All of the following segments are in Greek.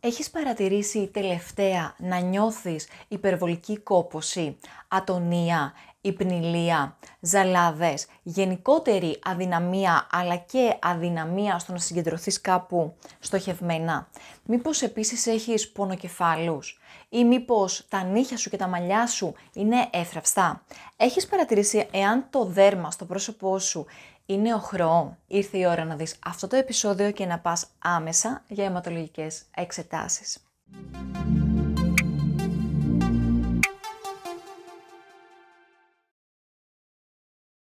Έχεις παρατηρήσει τελευταία να νιώθεις υπερβολική κόπωση, ατονία, υπνηλία, ζαλάδες, γενικότερη αδυναμία αλλά και αδυναμία στο να συγκεντρωθείς κάπου στοχευμένα? Μήπως επίσης έχεις πονοκεφάλους ή μήπως τα νύχια σου και τα μαλλιά σου είναι εύθραυστα? Έχεις παρατηρήσει εάν το δέρμα στο πρόσωπό σου είναι οχρό? Ήρθε η ώρα να δεις αυτό το επεισόδιο και να πας άμεσα για αιματολογικές εξετάσεις.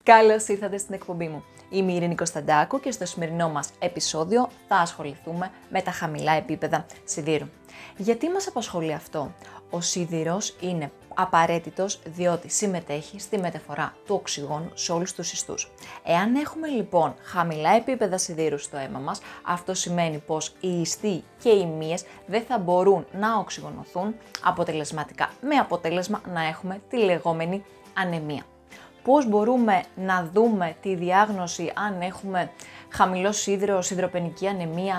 Καλώς ήρθατε στην εκπομπή μου. Είμαι η Ειρήνη Κωνσταντάκου και στο σημερινό μας επεισόδιο θα ασχοληθούμε με τα χαμηλά επίπεδα σιδήρου. Γιατί μας απασχολεί αυτό? Ο σίδηρος είναι απαραίτητος διότι συμμετέχει στη μεταφορά του οξυγόνου σε όλους τους ιστούς. Εάν έχουμε λοιπόν χαμηλά επίπεδα σιδήρου στο αίμα μας, αυτό σημαίνει πως οι ιστοί και οι μύες δεν θα μπορούν να οξυγονωθούν αποτελεσματικά, με αποτέλεσμα να έχουμε τη λεγόμενη ανεμία. Πώς μπορούμε να δούμε τη διάγνωση αν έχουμε χαμηλό σίδηρο, σιδηροπενική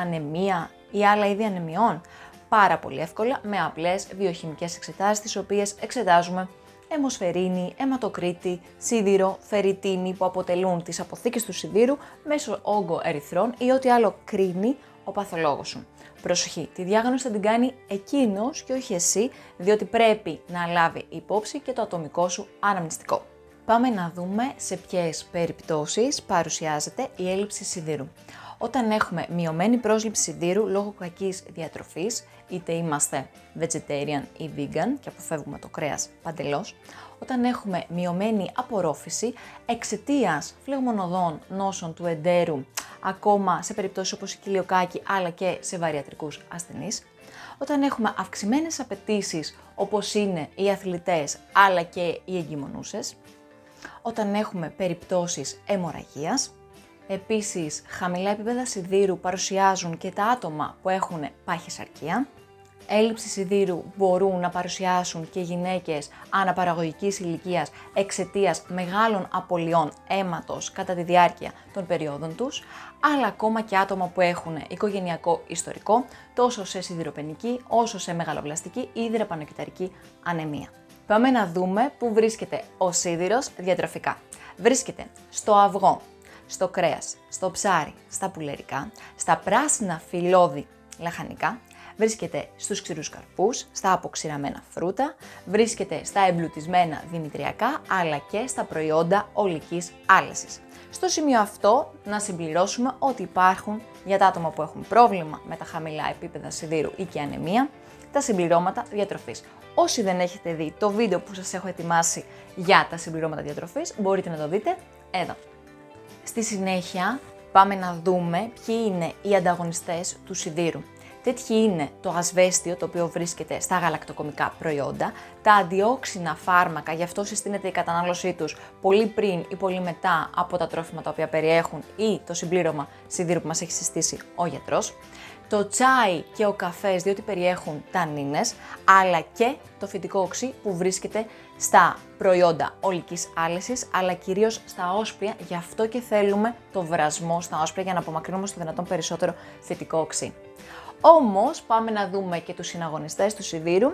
ανεμία ή άλλα είδη ανεμιών? Πάρα πολύ εύκολα με απλές βιοχημικές εξετάσεις, τις οποίες εξετάζουμε αιμοσφαιρίνη, αιματοκρίτη, σίδηρο, φερριτίνη που αποτελούν τις αποθήκες του σιδήρου μέσω όγκο ερυθρών ή ό,τι άλλο κρίνει ο παθολόγος σου. Προσοχή, τη διάγνωση θα την κάνει εκείνος και όχι εσύ, διότι πρέπει να λάβει υπόψη και το ατομικό σου αναμνηστικό. Πάμε να δούμε σε ποιες περιπτώσεις παρουσιάζεται η έλλειψη σιδήρου. Όταν έχουμε μειωμένη πρόσληψη σιδήρου λόγω κακής διατροφής, είτε είμαστε vegetarian ή vegan και αποφεύγουμε το κρέας παντελώς, όταν έχουμε μειωμένη απορρόφηση εξαιτίας φλεγμονωδών νόσων του εντέρου, ακόμα σε περιπτώσεις όπως η κοιλιοκάκη αλλά και σε βαριατρικούς ασθενείς, όταν έχουμε αυξημένες απαιτήσεις όπως είναι οι αθλητές αλλά και οι εγκυμονούσες, όταν έχουμε περιπτώσεις αιμορραγίας. Επίσης, χαμηλά επίπεδα σιδήρου παρουσιάζουν και τα άτομα που έχουν παχυσαρκία. Έλλειψη σιδήρου μπορούν να παρουσιάσουν και γυναίκες αναπαραγωγικής ηλικίας εξαιτίας μεγάλων απολειών αίματος κατά τη διάρκεια των περιόδων τους, αλλά ακόμα και άτομα που έχουν οικογενειακό ιστορικό, τόσο σε σιδηροπενική όσο σε μεγαλοβλαστική ή υδρεπανοκυταρική ανεμία. Πάμε να δούμε πού βρίσκεται ο σίδηρος διατροφικά. Βρίσκεται στο αυγό, στο κρέας, στο ψάρι, στα πουλερικά, στα πράσινα φυλλώδη λαχανικά, βρίσκεται στους ξηρούς καρπούς, στα αποξηραμένα φρούτα, βρίσκεται στα εμπλουτισμένα δημητριακά, αλλά και στα προϊόντα ολικής άλεσης. Στο σημείο αυτό να συμπληρώσουμε ότι υπάρχουν για τα άτομα που έχουν πρόβλημα με τα χαμηλά επίπεδα σιδήρου ή και ανεμία, τα συμπληρώματα διατροφής. Όσοι δεν έχετε δει το βίντεο που σας έχω ετοιμάσει για τα συμπληρώματα διατροφής, μπορείτε να το δείτε εδώ. Στη συνέχεια πάμε να δούμε ποιοι είναι οι ανταγωνιστές του σιδήρου. Τέτοιοι είναι το ασβέστιο, το οποίο βρίσκεται στα γαλακτοκομικά προϊόντα, τα αντιόξινα φάρμακα, γι' αυτό συστήνεται η κατανάλωσή τους πολύ πριν ή πολύ μετά από τα τρόφιμα τα οποία περιέχουν ή το συμπλήρωμα σιδήρου που μας έχει συστήσει ο γιατρός, το τσάι και ο καφές διότι περιέχουν τανίνες, αλλά και το φυτικό οξύ που βρίσκεται στα προϊόντα ολικής άλεσης, αλλά κυρίως στα όσπρια, γι' αυτό και θέλουμε το βρασμό στα όσπρια για να απομακρύνουμε στο δυνατόν περισσότερο φυτικό οξύ. Όμως πάμε να δούμε και τους συναγωνιστές του σιδήρου.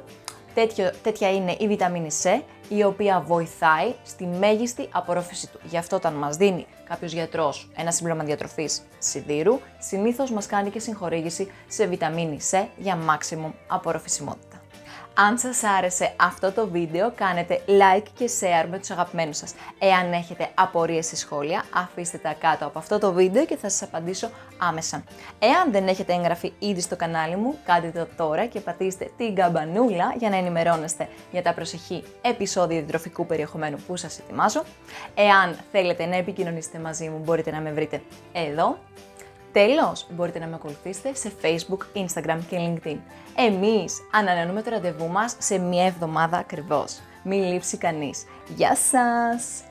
Τέτοια είναι η βιταμίνη C, η οποία βοηθάει στη μέγιστη απορρόφηση του. Γι' αυτό όταν μας δίνει κάποιος γιατρός ένα συμπλήρωμα διατροφής σιδήρου, συνήθως μας κάνει και συγχορήγηση σε βιταμίνη C για maximum απορροφησιμότητα. Αν σας άρεσε αυτό το βίντεο, κάνετε like και share με τους αγαπημένους σας. Εάν έχετε απορίες ή σχόλια, αφήστε τα κάτω από αυτό το βίντεο και θα σας απαντήσω άμεσα. Εάν δεν έχετε εγγραφεί ήδη στο κανάλι μου, κάντε το τώρα και πατήστε την καμπανούλα για να ενημερώνεστε για τα προσεχή επεισόδια διατροφικού περιεχομένου που σας ετοιμάζω. Εάν θέλετε να επικοινωνήσετε μαζί μου, μπορείτε να με βρείτε εδώ. Τέλος, μπορείτε να με ακολουθήσετε σε Facebook, Instagram και LinkedIn. Εμείς ανανεώνουμε το ραντεβού μας σε μία εβδομάδα ακριβώς. Μην λείψει κανείς. Γεια σας!